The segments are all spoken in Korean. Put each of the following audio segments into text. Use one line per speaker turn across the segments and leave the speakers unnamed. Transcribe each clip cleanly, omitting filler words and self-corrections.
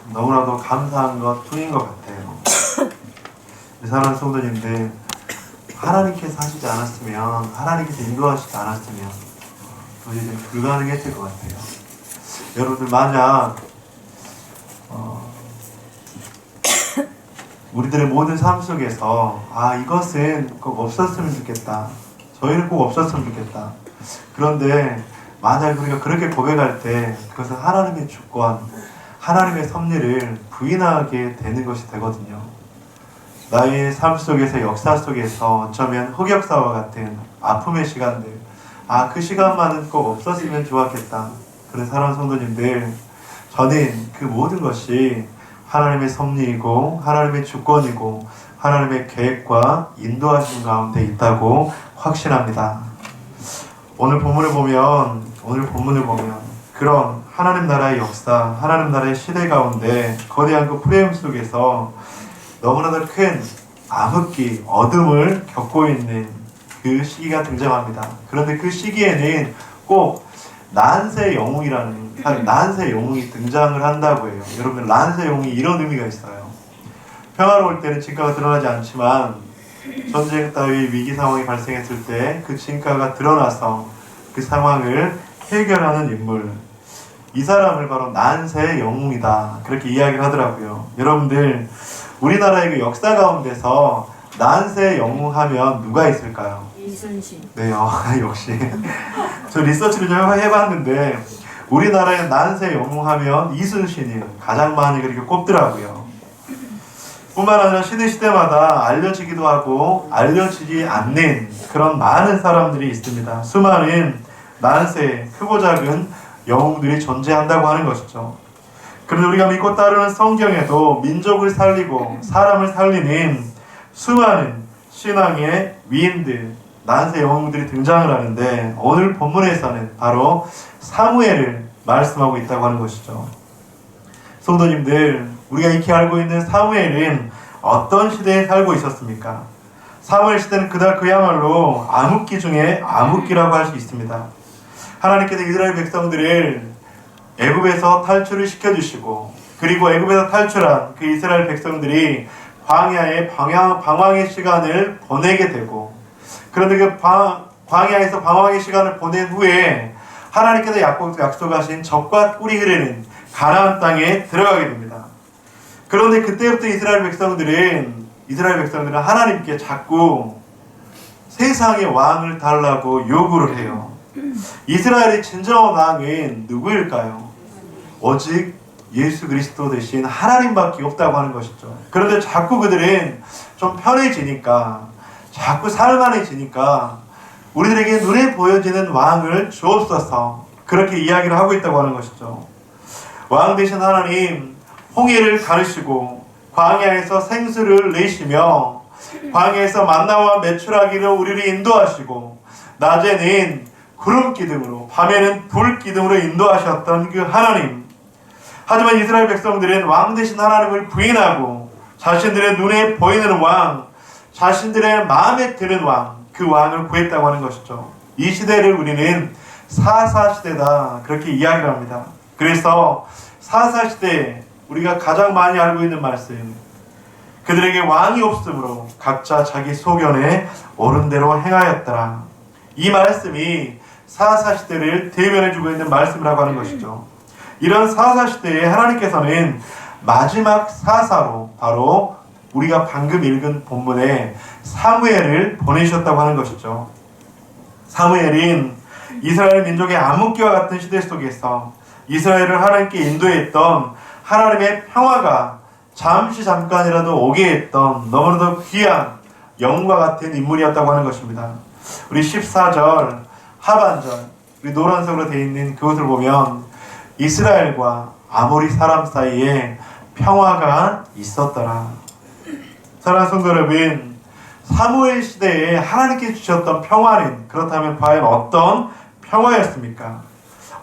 너무나도 감사한 것 뿐인 것 같아요. 사랑하는 성도님들, 하나님께서 하시지 않았으면, 하나님께서 인도하시지 않았으면 도저히 불가능했을 것 같아요. 여러분들 만약 우리들의 모든 삶 속에서 이것은 꼭 없었으면 좋겠다, 저희는 꼭 없었으면 좋겠다, 그런데 만약 우리가 그렇게 고백할 때 그것은 하나님의 주권, 하나님의 섭리를 부인하게 되는 것이 되거든요. 나의 삶 속에서, 역사 속에서 어쩌면 흑역사와 같은 아픔의 시간들, 그 시간만은 꼭 없었으면 좋았겠다, 그런 사랑하는 성도님들, 저는 그 모든 것이 하나님의 섭리이고 하나님의 주권이고 하나님의 계획과 인도하심 가운데 있다고 확신합니다. 오늘 본문을 보면 그런 하나님 나라의 역사, 하나님 나라의 시대 가운데 거대한 그 프레임 속에서 너무나도 큰 암흑기, 어둠을 겪고 있는 그 시기가 등장합니다. 그런데 그 시기에는 꼭 난세 영웅이 등장을 한다고 해요. 여러분, 난세 영웅이 이런 의미가 있어요. 평화로울 때는 진가가 드러나지 않지만 전쟁 따위 위기 상황이 발생했을 때 그 진가가 드러나서 그 상황을 해결하는 인물, 이 사람을 바로 난세 영웅이다, 그렇게 이야기를 하더라고요. 여러분들, 우리나라의 그 역사 가운데서 난세 영웅 하면 누가 있을까요?
이순신.
네요. 역시 저 리서치를 좀 해봤는데 우리나라의 난세 영웅 하면 이순신이 가장 많이 그렇게 꼽더라고요. 뿐만 아니라 시대마다 알려지기도 하고 알려지지 않는 그런 많은 사람들이 있습니다. 수많은 난세, 크고 작은 영웅들이 존재한다고 하는 것이죠. 그런데 우리가 믿고 따르는 성경에도 민족을 살리고 사람을 살리는 수많은 신앙의 위인들, 난세 영웅들이 등장을 하는데 오늘 본문에서는 바로 사무엘을 말씀하고 있다고 하는 것이죠. 성도님들, 우리가 익히 알고 있는 사무엘은 어떤 시대에 살고 있었습니까? 사무엘 시대는 그야말로 암흑기 중에 암흑기라고 할 수 있습니다. 하나님께서 이스라엘 백성들을 애굽에서 탈출을 시켜주시고, 그리고 애굽에서 탈출한 그 이스라엘 백성들이 광야에 방황의 시간을 보내게 되고, 그런데 그 광야에서 방황의 시간을 보낸 후에 하나님께서 약속하신 젖과 꿀이 흐르는 가나안 땅에 들어가게 됩니다. 그런데 그때부터 이스라엘 백성들은 하나님께 자꾸 세상의 왕을 달라고 요구를 해요. 이스라엘의 진정한 왕은 누구일까요? 오직 예수 그리스도 대신 하나님밖에 없다고 하는 것이죠. 그런데 자꾸 그들은 좀 편해지니까, 자꾸 살만해지니까 우리들에게 눈에 보여지는 왕을 주옵소서, 그렇게 이야기를 하고 있다고 하는 것이죠. 왕 되신 하나님, 홍해를 가르시고 광야에서 생수를 내시며 광야에서 만나와 메추라기로 우리를 인도하시고 낮에는 구름 기둥으로 밤에는 불 기둥으로 인도하셨던 그 하나님, 하지만 이스라엘 백성들은 왕 되신 하나님을 부인하고 자신들의 눈에 보이는 왕, 자신들의 마음에 드는 왕, 그 왕을 구했다고 하는 것이죠. 이 시대를 우리는 사사시대다, 그렇게 이야기를 합니다. 그래서 사사시대에 우리가 가장 많이 알고 있는 말씀, 그들에게 왕이 없으므로 각자 자기 소견에 옳은 대로 행하였더라, 이 말씀이 사사시대를 대변해주고 있는 말씀이라고 하는 것이죠. 이런 사사시대에 하나님께서는 마지막 사사로 바로 우리가 방금 읽은 본문에 사무엘을 보내셨다고 하는 것이죠. 사무엘은 이스라엘 민족의 암흑기와 같은 시대 속에서 이스라엘을 하나님께 인도했던 하나님의 평화가 잠깐이라도 오게 했던 너무나도 귀한 영웅과 같은 인물이었다고 하는 것입니다. 우리 14절 하반절, 우리 노란색으로 되어 있는 그것을 보면 이스라엘과 아모리 사람 사이에 평화가 있었더라. 사랑하는 성도 여러분, 사무엘 시대에 하나님께 주셨던 평화는 그렇다면 과연 어떤 평화였습니까?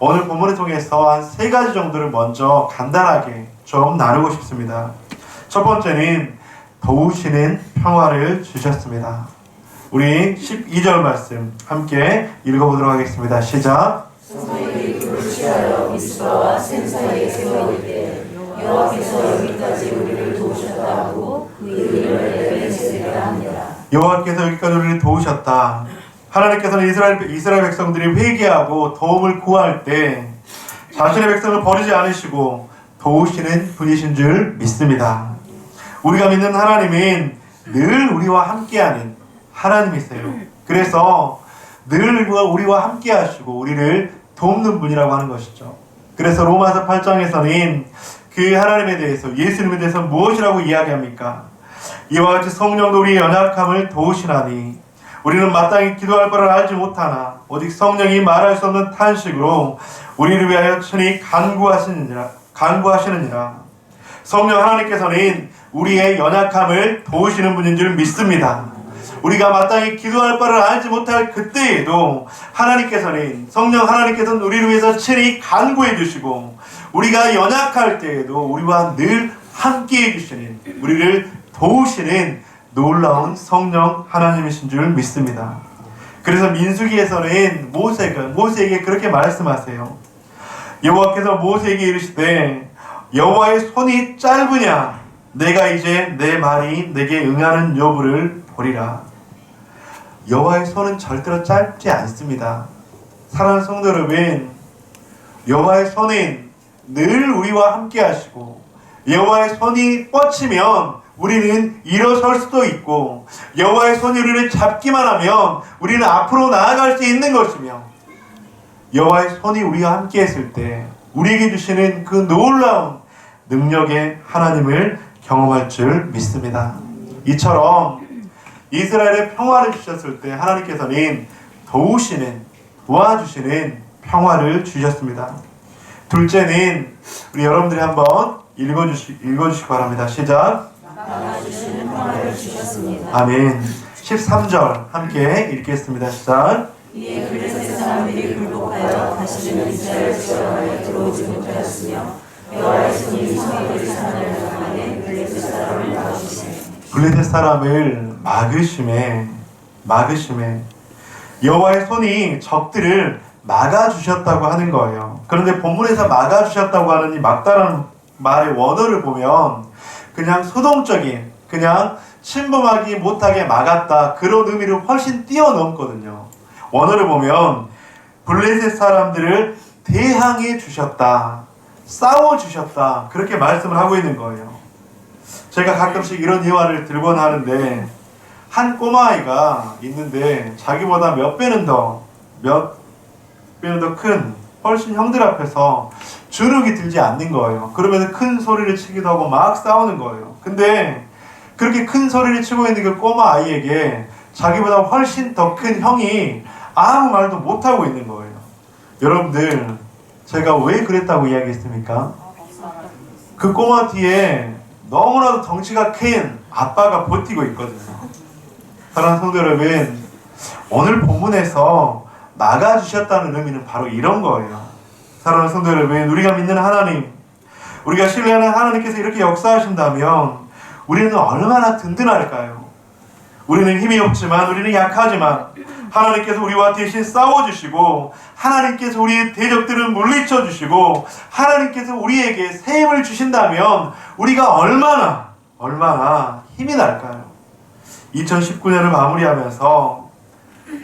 오늘 본문을 통해서 한 3가지 정도를 먼저 간단하게 좀 나누고 싶습니다. 첫 번째는 도우시는 평화를 주셨습니다. 우리 12절 말씀 함께 읽어보도록 하겠습니다. 시작.
성소에 그릇 취하여 미스바와 샘 사이에 세워올 때 여호와께서
여호와께서 여기까지 우리를 도우셨다. 하나님께서는 이스라엘 백성들이 회개하고 도움을 구할 때 자신의 백성을 버리지 않으시고 도우시는 분이신 줄 믿습니다. 우리가 믿는 하나님은 늘 우리와 함께하는 하나님이세요. 그래서 늘 우리와 함께 하시고 우리를 돕는 분이라고 하는 것이죠. 그래서 로마서 8장에서는 그 하나님에 대해서, 예수님에 대해서 무엇이라고 이야기합니까? 이와 같이 성령도 우리의 연약함을 도우시나니 우리는 마땅히 기도할 바를 알지 못하나 오직 성령이 말할 수 없는 탄식으로 우리를 위하여 친히 간구하시느니라. 성령 하나님께서는 우리의 연약함을 도우시는 분인 줄 믿습니다. 우리가 마땅히 기도할 바를 알지 못할 그때에도 성령 하나님께서는 우리를 위해서 친히 간구해 주시고, 우리가 연약할 때에도 우리와 늘 함께 해주시는, 우리를 도우시는 놀라운 성령 하나님이신 줄 믿습니다. 그래서 민수기에서는 모세에게 그렇게 말씀하세요. 여호와께서 모세에게 이르시되 여호와의 손이 짧으냐? 내가 이제 내 말이 내게 응하는 여부를 보리라. 여호와의 손은 절대로 짧지 않습니다. 사랑하는 성도 여러분, 여호와의 손은 늘 우리와 함께 하시고, 여호와의 손이 뻗치면 우리는 일어설 수도 있고, 여호와의 손이 우리를 잡기만 하면 우리는 앞으로 나아갈 수 있는 것이며, 여호와의 손이 우리와 함께 했을 때 우리에게 주시는 그 놀라운 능력의 하나님을 경험할 줄 믿습니다. 이처럼 이스라엘에 평화를 주셨을 때 하나님께서는 도와주시는 평화를 주셨습니다. 둘째는 우리 여러분들이 한번 읽어주시기 바랍니다. 시작.
막아주시는 평화를 주셨습니다.
아멘. 13절 함께 읽겠습니다. 시작.
이에 블레셋 사람들이 굴복하여 다시는 이스라엘 지역에 들어오지 못하였으며 여호와의 손이 성읍의 산을 향하여 블레셋 사람을 막으시네.
블레셋 사람을 막으심에 여호와의 손이 적들을 막아주셨다고 하는 거예요. 그런데 본문에서 막아주셨다고 하는 이 막다라는 말의 원어를 보면 그냥 수동적인, 그냥 침범하기 못하게 막았다, 그런 의미를 훨씬 뛰어넘거든요. 원어를 보면 블레셋 사람들을 대항해 주셨다, 싸워주셨다, 그렇게 말씀을 하고 있는 거예요. 제가 가끔씩 이런 이화를 들곤 하는데, 한 꼬마아이가 있는데 자기보다 몇 배는 더 큰 훨씬 형들 앞에서 주눅이 들지 않는 거예요. 그러면서 큰 소리를 치기도 하고 막 싸우는 거예요. 근데 그렇게 큰 소리를 치고 있는 그 꼬마아이에게 자기보다 훨씬 더 큰 형이 아무 말도 못하고 있는 거예요. 여러분들, 제가 왜 그랬다고 이야기했습니까? 그 꼬마 뒤에 너무나도 덩치가 큰 아빠가 버티고 있거든요. 사랑하는 성도 여러분, 오늘 본문에서 막아주셨다는 의미는 바로 이런 거예요. 사랑하는 성도 여러분, 우리가 믿는 하나님, 우리가 신뢰하는 하나님께서 이렇게 역사하신다면 우리는 얼마나 든든할까요? 우리는 힘이 없지만, 우리는 약하지만 하나님께서 우리와 대신 싸워주시고, 하나님께서 우리의 대적들을 물리쳐주시고, 하나님께서 우리에게 새 힘을 주신다면 우리가 얼마나 힘이 날까요? 2019년을 마무리하면서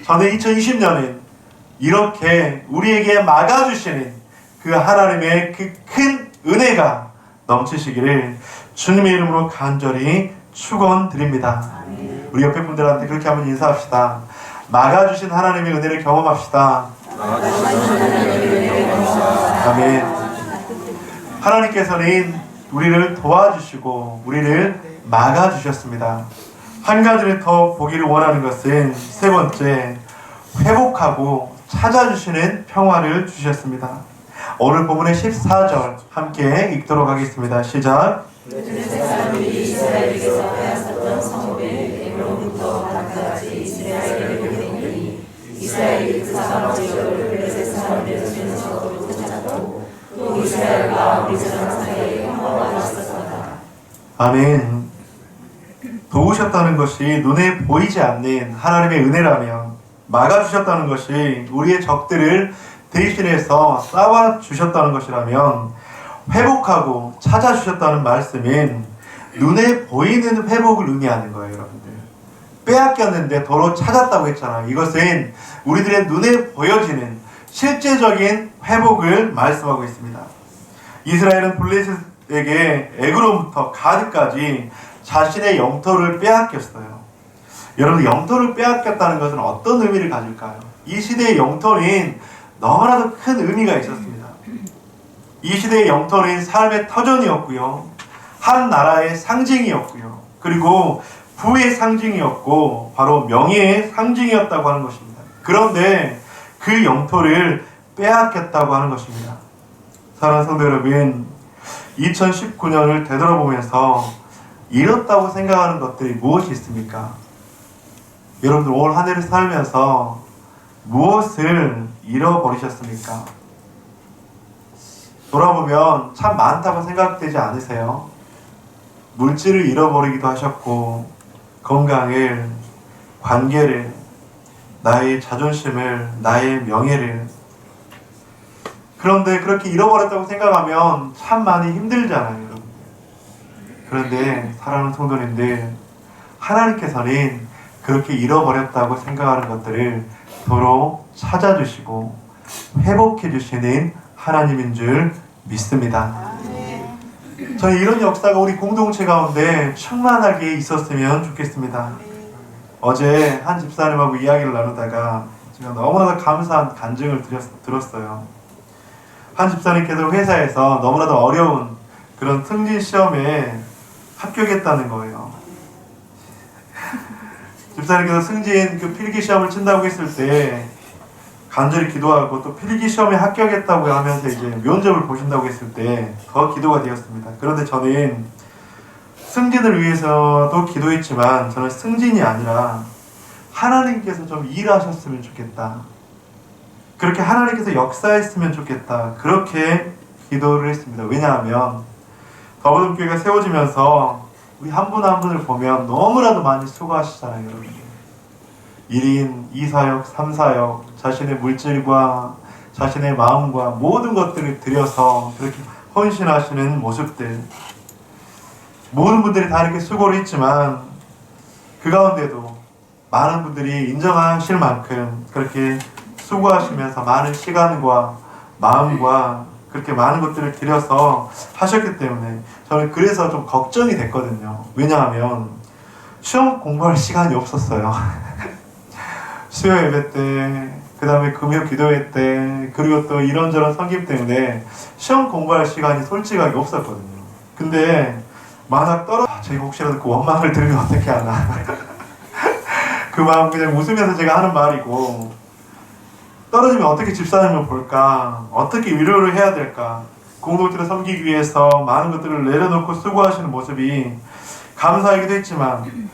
저는 2020년에 이렇게 우리에게 막아주시는 그 하나님의 그 큰 은혜가 넘치시기를 주님의 이름으로 간절히 축원드립니다. 우리 옆에 분들한테 그렇게 한번 인사합시다. 막아주신 하나님의 은혜를 경험합시다. 아멘. 하나님께서는 우리를 도와주시고 우리를 막아주셨습니다. 한 가지를 더 보기를 원하는 것은, 세 번째, 회복하고 찾아주시는 평화를 주셨습니다. 오늘 본문의 14절 함께 읽도록 하겠습니다. 시작.
블레셋 사람들이 이스라엘에게서 빼앗았던 성읍을 에브론부터 바락까지 이스라엘을 보내니 이스라엘이 그 사방 지역을 블레셋 사람들의 손에서 찾았고 또 이스라엘과 우리 사람 사이에 평화가 있었다.
아멘. 도우셨다는 것이 눈에 보이지 않는 하나님의 은혜라면, 막아주셨다는 것이 우리의 적들을 대신해서 싸워주셨다는 것이라면, 회복하고 찾아주셨다는 말씀은 눈에 보이는 회복을 의미하는 거예요. 여러분들, 빼앗겼는데 도로 찾았다고 했잖아요. 이것은 우리들의 눈에 보여지는 실제적인 회복을 말씀하고 있습니다. 이스라엘은 블레셋에게 애굽로부터 가드까지 자신의 영토를 빼앗겼어요. 여러분, 영토를 빼앗겼다는 것은 어떤 의미를 가질까요? 이 시대의 영토는 너무나도 큰 의미가 있었습니다. 이 시대의 영토는 삶의 터전이었고요, 한 나라의 상징이었고요, 그리고 부의 상징이었고 바로 명예의 상징이었다고 하는 것입니다. 그런데 그 영토를 빼앗겼다고 하는 것입니다. 사랑하는 성도 여러분, 2019년을 되돌아보면서 잃었다고 생각하는 것들이 무엇이 있습니까? 여러분들 올 한 해를 살면서 무엇을 잃어버리셨습니까? 돌아보면 참 많다고 생각되지 않으세요? 물질을 잃어버리기도 하셨고, 건강을, 관계를, 나의 자존심을, 나의 명예를. 그런데 그렇게 잃어버렸다고 생각하면 참 많이 힘들잖아요, 여러분. 그런데 사랑하는 성도님들, 하나님께서는 그렇게 잃어버렸다고 생각하는 것들을 도로 찾아주시고 회복해 주시는 하나님인 줄 믿습니다. 저는 이런 역사가 우리 공동체 가운데 충만하게 있었으면 좋겠습니다. 어제 한 집사님하고 이야기를 나누다가 제가 너무나도 감사한 간증을 들었어요. 한 집사님께서 회사에서 너무나도 어려운 그런 승진 시험에 합격했다는 거예요. 집사님께서 승진 그 필기 시험을 친다고 했을 때 간절히 기도하고, 또 필기 시험에 합격했다고 하면서 이제 면접을 보신다고 했을 때 더 기도가 되었습니다. 그런데 저는 승진을 위해서도 기도했지만, 저는 승진이 아니라 하나님께서 좀 일하셨으면 좋겠다, 그렇게 하나님께서 역사했으면 좋겠다, 그렇게 기도를 했습니다. 왜냐하면 더보듬교회가 세워지면서 우리 한 분 한 분을 보면 너무나도 많이 수고하시잖아요, 여러분. 1인 2사역, 3사역, 자신의 물질과 자신의 마음과 모든 것들을 들여서 그렇게 헌신하시는 모습들, 모든 분들이 다 이렇게 수고를 했지만 그 가운데도 많은 분들이 인정하실 만큼 그렇게 수고하시면서 많은 시간과 마음과 그렇게 많은 것들을 들여서 하셨기 때문에 저는 그래서 좀 걱정이 됐거든요. 왜냐하면 시험 공부할 시간이 없었어요. 수요 예배 때, 그 다음에 금요 기도회 때, 그리고 또 이런저런 섬김 때문에 시험 공부할 시간이 솔직하게 없었거든요. 근데 만약 제가 혹시라도 그 원망을 들으면 어떻게 하나. 그 마음 그냥 웃으면서 제가 하는 말이고, 떨어지면 어떻게 집사님을 볼까, 어떻게 위로를 해야 될까, 공동체를 섬기기 위해서 많은 것들을 내려놓고 수고하시는 모습이 감사하기도 했지만,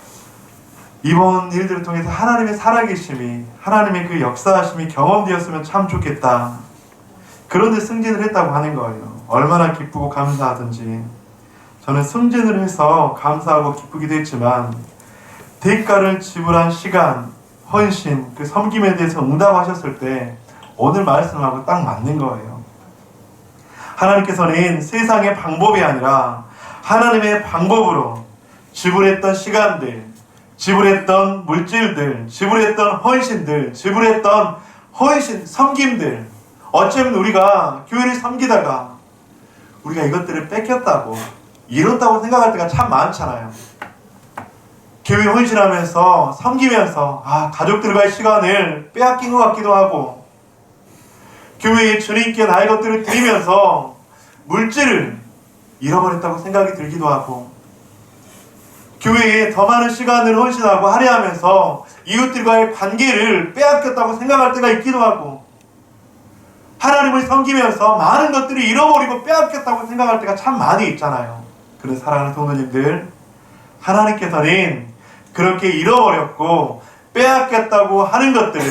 이번 일들을 통해서 하나님의 살아계심이, 하나님의 그 역사하심이 경험되었으면 참 좋겠다. 그런데 승진을 했다고 하는 거예요. 얼마나 기쁘고 감사하든지. 저는 승진을 해서 감사하고 기쁘기도 했지만 대가를 지불한 시간, 헌신, 그 섬김에 대해서 응답하셨을 때 오늘 말씀하고 딱 맞는 거예요. 하나님께서는 세상의 방법이 아니라 하나님의 방법으로 지불했던 시간들, 지불했던 물질들, 지불했던 헌신들, 지불했던 섬김들, 어쩌면 우리가 교회를 섬기다가 우리가 이것들을 뺏겼다고, 잃었다고 생각할 때가 참 많잖아요. 교회 헌신하면서 섬기면서 가족들과의 시간을 빼앗긴 것 같기도 하고, 교회에 주님께 나의 것들을 드리면서 물질을 잃어버렸다고 생각이 들기도 하고, 교회에 더 많은 시간을 헌신하고 할애하면서 이웃들과의 관계를 빼앗겼다고 생각할 때가 있기도 하고, 하나님을 섬기면서 많은 것들을 잃어버리고 빼앗겼다고 생각할 때가 참 많이 있잖아요. 그런 사랑하는 성도님들, 하나님께서는 그렇게 잃어버렸고 빼앗겼다고 하는 것들을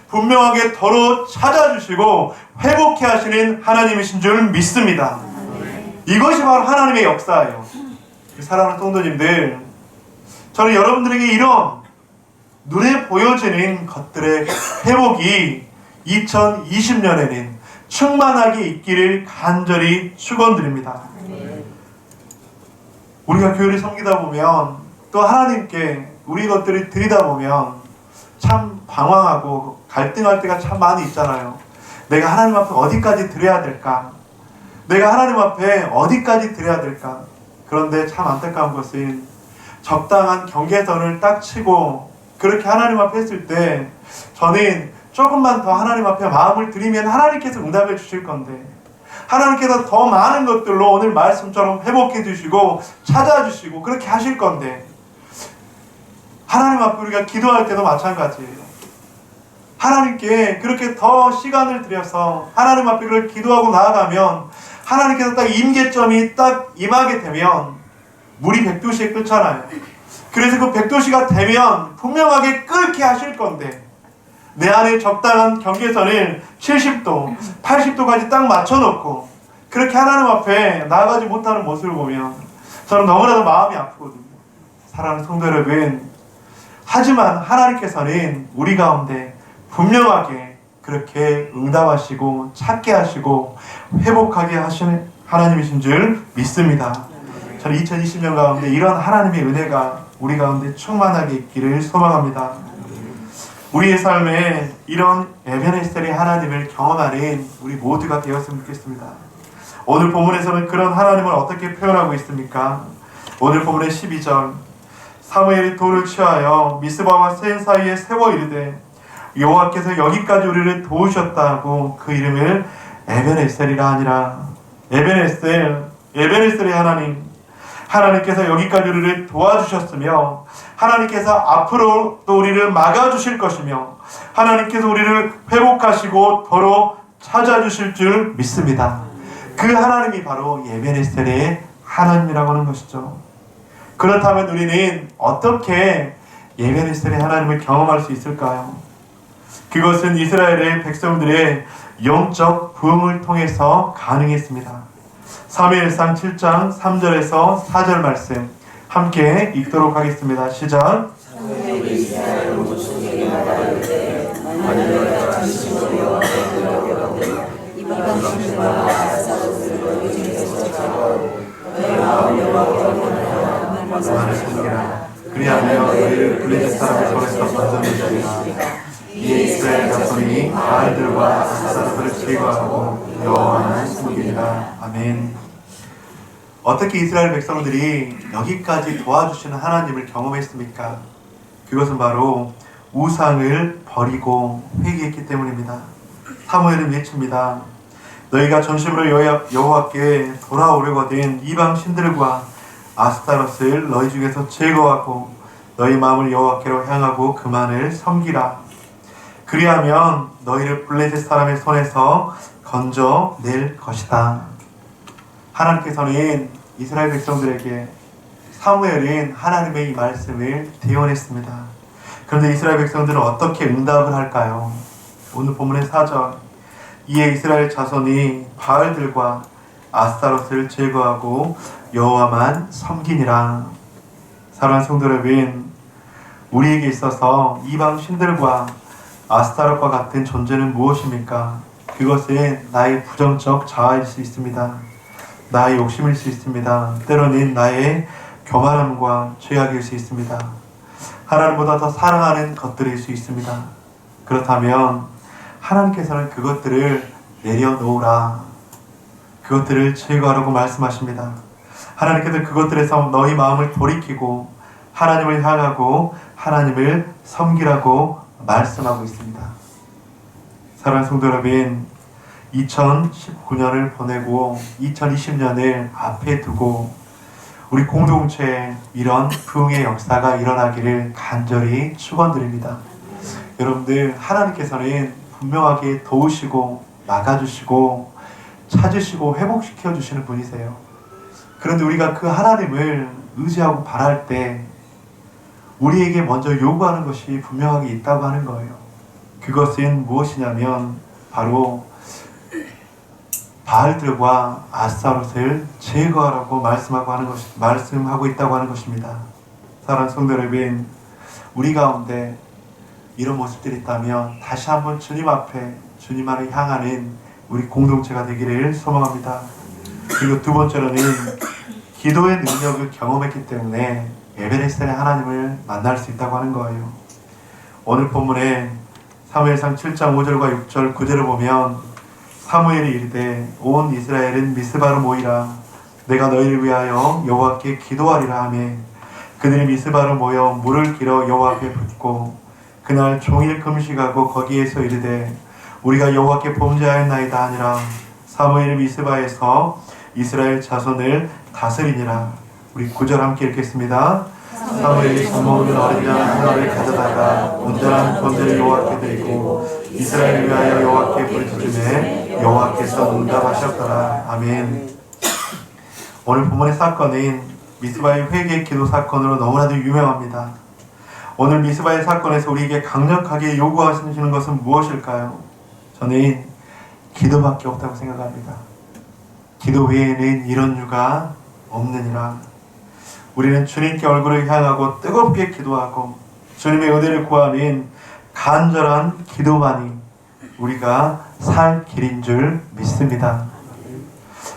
분명하게 더러 찾아주시고 회복해 하시는 하나님이신 줄 믿습니다. 이것이 바로 하나님의 역사예요. 사랑하는 성도님들, 저는 여러분들에게 이런 눈에 보여지는 것들의 회복이 2020년에는 충만하게 있기를 간절히 축원드립니다. 우리가 교회를 섬기다 보면 또 하나님께 우리 것들을 들이다보면 참 방황하고 갈등할 때가 참 많이 있잖아요. 내가 하나님 앞에 어디까지 드려야 될까? 내가 하나님 앞에 어디까지 드려야 될까? 그런데 참 안타까운 것은 적당한 경계선을 딱 치고 그렇게 하나님 앞에 했을 때 저는 조금만 더 하나님 앞에 마음을 드리면 하나님께서 응답해 주실 건데 하나님께서 더 많은 것들로 오늘 말씀처럼 회복해 주시고 찾아주시고 그렇게 하실 건데 하나님 앞에 우리가 기도할 때도 마찬가지예요. 하나님께 그렇게 더 시간을 들여서 하나님 앞에 그렇게 기도하고 나아가면 하나님께서 딱 임계점이 딱 임하게 되면 물이 100도씨에 끓잖아요. 그래서 그 100도씨가 되면 분명하게 끓게 하실 건데 내 안에 적당한 경계선을 70도, 80도까지 딱 맞춰놓고 그렇게 하나님 앞에 나아가지 못하는 모습을 보면 저는 너무나도 마음이 아프거든요. 사랑하는 성도 여러분, 하지만 하나님께서는 우리 가운데 분명하게 그렇게 응답하시고 찾게 하시고 회복하게 하시는 하나님이신 줄 믿습니다. 저는 2020년 가운데 이런 하나님의 은혜가 우리 가운데 충만하게 있기를 소망합니다. 우리의 삶에 이런 에베네셀의 하나님을 경험하는 우리 모두가 되었으면 좋겠습니다. 오늘 본문에서는 그런 하나님을 어떻게 표현하고 있습니까? 오늘 본문의 12절 사무엘이 돌을 취하여 미스바와 센 사이에 세워 이르되 여호와께서 여기까지 우리를 도우셨다 하고 그 이름을 에베네셀이라 하니라. 에베네셀의 하나님, 하나님께서 여기까지 우리를 도와주셨으며 하나님께서 앞으로 또 우리를 막아주실 것이며 하나님께서 우리를 회복하시고 더러 찾아주실 줄 믿습니다. 그 하나님이 바로 에베네셀의 하나님이라고 하는 것이죠. 그렇다면 우리는 어떻게 에베네셀의 하나님을 경험할 수 있을까요? 그것은 이스라엘의 백성들의 영적 부흥을 통해서 가능했습니다. 사무엘상 7장 3절에서 4절 말씀 함께 읽도록 하겠습니다. 시작. 그리하며 너희를 블레셋 사람의 손에서 건져내시리라. 이에 이스라엘 자손이 바알들과 아스타로를 제거하고 여호와만 섬기리라. 아멘. 어떻게 이스라엘 백성들이 여기까지 도와주시는 하나님을 경험했습니까? 그것은 바로 우상을 버리고 회개했기 때문입니다. 사무엘은 외칩니다. 너희가 전심으로 여호와께 돌아오려거든 이방 신들과 아스타롯을 너희 중에서 제거하고 너희 마음을 여호와께로 향하고 그만을 섬기라. 그리하면 너희를 블레셋 사람의 손에서 건져낼 것이다. 하나님께서는 이스라엘 백성들에게 사무엘은 하나님의 이 말씀을 대언했습니다. 그런데 이스라엘 백성들은 어떻게 응답을 할까요? 오늘 본문의 4절 이에 이스라엘 자손이 바알들과 아스타롯을 제거하고 여호와만 섬기니라. 사랑하는 성도 여러분, 우리에게 있어서 이방 신들과 아스타롯과 같은 존재는 무엇입니까? 그것은 나의 부정적 자아일 수 있습니다. 나의 욕심일 수 있습니다. 때로는 나의 교만함과 죄악일 수 있습니다. 하나님보다 더 사랑하는 것들일 수 있습니다. 그렇다면 하나님께서는 그것들을 내려놓으라. 그것들을 제거하라고 말씀하십니다. 하나님께서 그것들에서 너희 마음을 돌이키고 하나님을 향하고 하나님을 섬기라고 말씀하고 있습니다. 사랑하는 성도 여러분, 2019년을 보내고 2020년을 앞에 두고 우리 공동체에 이런 부흥의 역사가 일어나기를 간절히 축원드립니다. 여러분들, 하나님께서는 분명하게 도우시고 막아주시고 찾으시고 회복시켜 주시는 분이세요. 그런데 우리가 그 하나님을 의지하고 바랄 때 우리에게 먼저 요구하는 것이 분명하게 있다고 하는 거예요. 그것은 무엇이냐면 바로 바알들과 아스타롯을 제거하라고 말씀하고 있다고 하는 것입니다. 사랑하는 성도 여러분, 우리 가운데 이런 모습들이 있다면 다시 한번 주님 앞에 주님만을 향하는 우리 공동체가 되기를 소망합니다. 그리고 두 번째로는 기도의 능력을 경험했기 때문에 에베네셀의 하나님을 만날 수 있다고 하는 거예요. 오늘 본문에 사무엘상 7장 5절과 6절 9절을 보면 사무엘이 이르되 온 이스라엘은 미스바로 모이라 내가 너희를 위하여 여호와께 기도하리라 하며 그들이 미스바로 모여 물을 길어 여호와 앞에 붓고 그날 종일 금식하고 거기에서 이르되 우리가 여호와께 범죄하였나이다 하니라. 사무엘이 미스바에서 이스라엘 자손을 다스리니라. 우리 9절 함께 읽겠습니다. 사무엘이 젖먹는 어린 양 하나를 가져다가 온전한 번제를 여호와께 드리고 이스라엘을 위하여 여호와께 부르짖음에 여호와께서 응답하셨더라. 아멘. 오늘 본문의 사건은 미스바의 회개 기도 사건으로 너무나도 유명합니다. 오늘 미스바의 사건에서 우리에게 강력하게 요구하시는 것은 무엇일까요? 저는 기도밖에 없다고 생각합니다. 기도 외에는 이런 유가 없느니라. 우리는 주님께 얼굴을 향하고 뜨겁게 기도하고 주님의 은혜를 구하는 간절한 기도만이 우리가 살 길인 줄 믿습니다.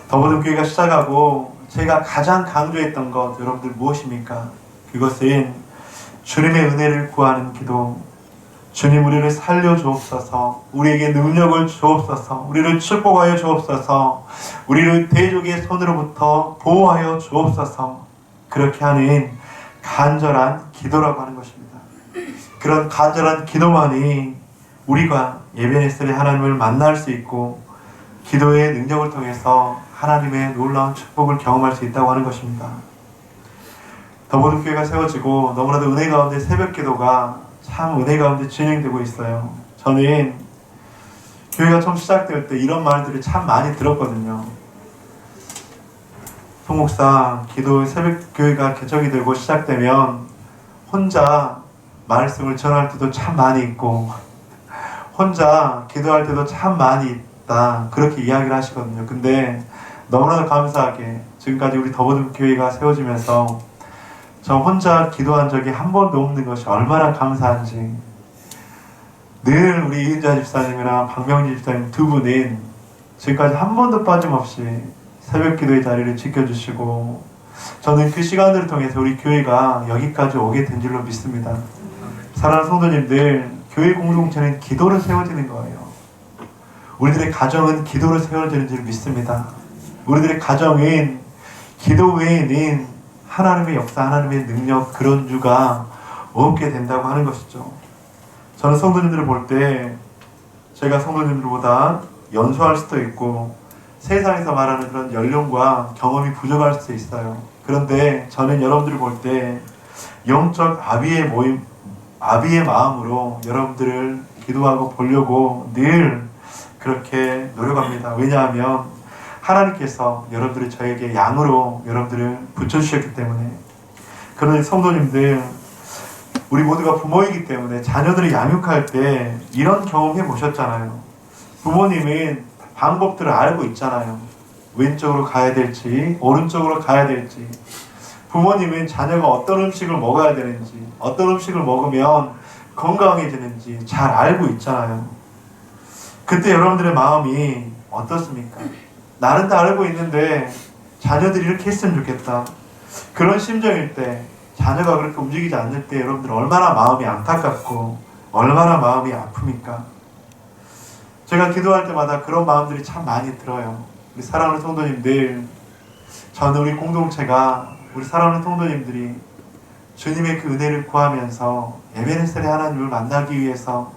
더보듬교회가 시작하고 제가 가장 강조했던 것 여러분들 무엇입니까? 그것은 주님의 은혜를 구하는 기도, 주님 우리를 살려주옵소서, 우리에게 능력을 주옵소서, 우리를 축복하여 주옵소서, 우리를 대적의 손으로부터 보호하여 주옵소서, 그렇게 하는 간절한 기도라고 하는 것입니다. 그런 간절한 기도만이 우리가 에베네셀의 하나님을 만날 수 있고 기도의 능력을 통해서 하나님의 놀라운 축복을 경험할 수 있다고 하는 것입니다. 더보듬교회가 세워지고 너무나도 은혜 가운데 새벽 기도가 참 은혜 가운데 진행되고 있어요. 저는 교회가 처음 시작될 때 이런 말들을 참 많이 들었거든요. 송목사 기도 새벽 교회가 개척이 되고 시작되면 혼자 말씀을 전할 때도 참 많이 있고 혼자 기도할 때도 참 많이 있다, 그렇게 이야기를 하시거든요. 근데 너무나도 감사하게 지금까지 우리 더보듬교회가 세워지면서 저 혼자 기도한 적이 한 번도 없는 것이 얼마나 감사한지, 늘 우리 이은자 집사님이랑 박명지 집사님 두 분은 지금까지 한 번도 빠짐없이 새벽 기도의 자리를 지켜주시고 저는 그 시간들을 통해서 우리 교회가 여기까지 오게 된 줄로 믿습니다. 사랑하는 성도님들, 교회 공동체는 기도로 세워지는 거예요. 우리들의 가정은 기도로 세워지는 줄 믿습니다. 우리들의 가정은 기도 외에는 하나님의 역사, 하나님의 능력, 그런 주가 없게 된다고 하는 것이죠. 저는 성도님들을 볼 때 제가 성도님들보다 연소할 수도 있고 세상에서 말하는 그런 연령과 경험이 부족할 수도 있어요. 그런데 저는 여러분들을 볼 때 영적 아비의 마음으로 여러분들을 기도하고 보려고 늘 그렇게 노력합니다. 왜냐하면 하나님께서 여러분들을 저에게 양으로 여러분들을 붙여주셨기 때문에. 그런데 성도님들, 우리 모두가 부모이기 때문에 자녀들을 양육할 때 이런 경험 해보셨잖아요. 부모님은 방법들을 알고 있잖아요. 왼쪽으로 가야 될지 오른쪽으로 가야 될지, 부모님은 자녀가 어떤 음식을 먹어야 되는지, 어떤 음식을 먹으면 건강해지는지 잘 알고 있잖아요. 그때 여러분들의 마음이 어떻습니까? 나는 다 알고 있는데 자녀들이 이렇게 했으면 좋겠다, 그런 심정일 때, 자녀가 그렇게 움직이지 않을 때 여러분들 얼마나 마음이 안타깝고 얼마나 마음이 아픕니까? 제가 기도할 때마다 그런 마음들이 참 많이 들어요. 우리 사랑하는 성도님들, 저는 우리 공동체가, 우리 사랑하는 성도님들이 주님의 그 은혜를 구하면서 에베네셀의 하나님을 만나기 위해서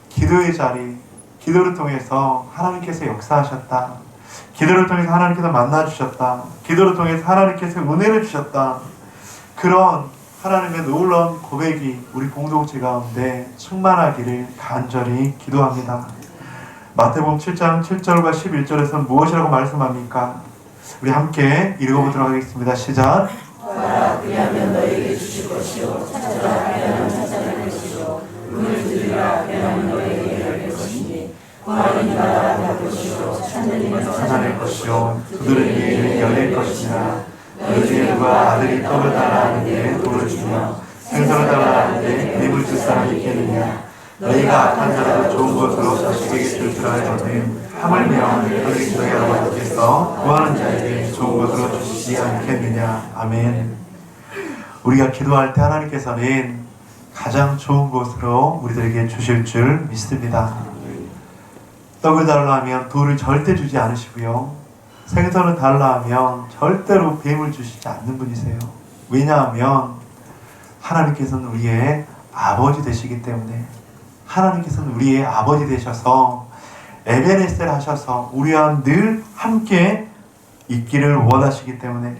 기도의 자리, 기도를 통해서 하나님께서 역사하셨다, 기도를 통해서 하나님께서 만나주셨다, 기도를 통해서 하나님께서 은혜를 주셨다, 그런 하나님의 놀라운 고백이 우리 공동체 가운데 충만하기를 간절히 기도합니다. 마태복음 7장 7절과 11절에서는 무엇이라고 말씀합니까? 우리 함께 읽어보도록 하겠습니다. 시작.
구하라 그리하면 너희에게 주실 것이요, 찾으라 그리하면 찾아낼 것이요, 문을 두드리라 그리하면 너희에게 열릴 것이니 구하는 이마다 받을 것이요, 찾는 이마다
찾아낼 것이요, 두드리는 이에게 열릴 것이니라. 너희 중에 누가 아들이 떡을 달라 하는데 돌을 주며 생선을 달라 하는데 뱀을 줄 사람이 있겠느냐? 너희가 악한 자를 좋은 것으로 자식에게 줄 줄 알거든 하물며 하늘의 너희 아버지께서 구하는 자에게 좋은 것으로 주시지 않겠느냐. 아멘. 우리가 기도할 때 하나님께서는 가장 좋은 것으로 우리들에게 주실 줄 믿습니다. 떡을 달라 하면 돌을 절대 주지 않으시고요, 생선을 달라 하면 절대로 뱀을 주시지 않는 분이세요. 왜냐하면 하나님께서는 우리의 아버지 되시기 때문에, 하나님께서는 우리의 아버지 되셔서 에베네셀 하셔서 우리와 늘 함께 있기를 원하시기 때문에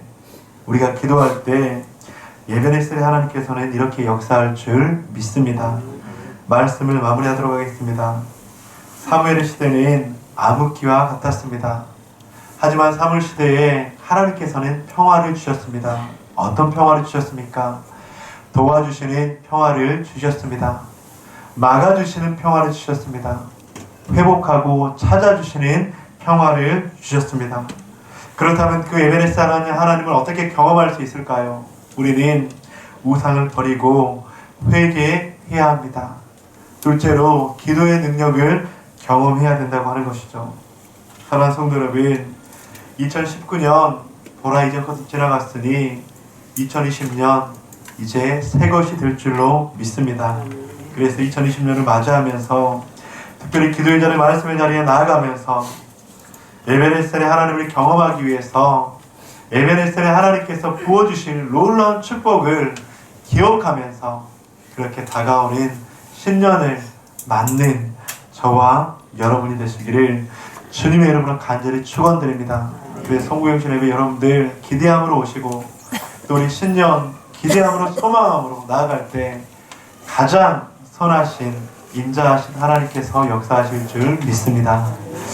우리가 기도할 때 에베네셀 하나님께서는 이렇게 역사할 줄 믿습니다. 말씀을 마무리하도록 하겠습니다. 사무엘 시대는 암흑기와 같았습니다. 하지만 사무엘 시대에 하나님께서는 평화를 주셨습니다. 어떤 평화를 주셨습니까? 도와주시는 평화를 주셨습니다. 막아주시는 평화를 주셨습니다. 회복하고 찾아주시는 평화를 주셨습니다. 그렇다면 그 에베네스 하나님을 어떻게 경험할 수 있을까요? 우리는 우상을 버리고 회개해야 합니다. 둘째로 기도의 능력을 경험해야 된다고 하는 것이죠. 사랑하는 성도 여러분, 2019년 보라 이전 것은 지나갔으니 2020년 이제 새 것이 될 줄로 믿습니다. 그래서 2020년을 맞이하면서 특별히 기도의 자리, 말씀의 자리에 나아가면서 에베네셀의 하나님을 경험하기 위해서 에베네셀의 하나님께서 부어주신 놀라운 축복을 기억하면서 그렇게 다가오는 신년을 맞는 저와 여러분이 되시기를 주님의 이름으로 간절히 축원드립니다. 그래서 송구영신 예배 여러분들 기대함으로 오시고 또 우리 신년 기대함으로 소망함으로 나아갈 때 가장 선하신 인자하신 하나님께서 역사하실 줄 믿습니다.